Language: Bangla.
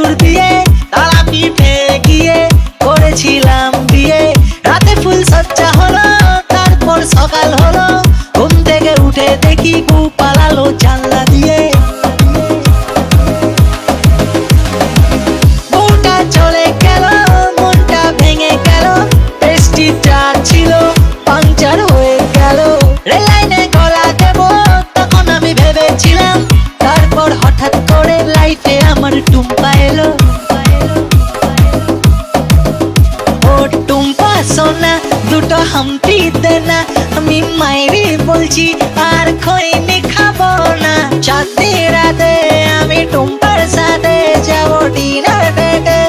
সিঁদুর দিয়ে তালা পিঠে গিয়ে করেছিলাম বিয়ে। রাতে ফুল সজ্জা হলো, তারপর সকাল হলো, ঘুম থেকে উঠে দেখি বউ পালালো জানলা দিয়ে। বউটা চলে গেল, মনটা ভেঙে গেল, প্রেস্টিজটা ছিল পাংচার হয়ে গেল। রেল লাইনে গলা দেব তখন আমি ভেবেছিলাম, তারপর হঠাৎ করে লাইফে আমার টুম্পা এলো। ও টুম্পা সোনা দুটো হাম্পি দে না, আমি মাইরি বলছি আর খৈনি খাবো না। চাঁদনি রাতে আমি টুম্পার সাথে যাবো ডিনার ডেটে।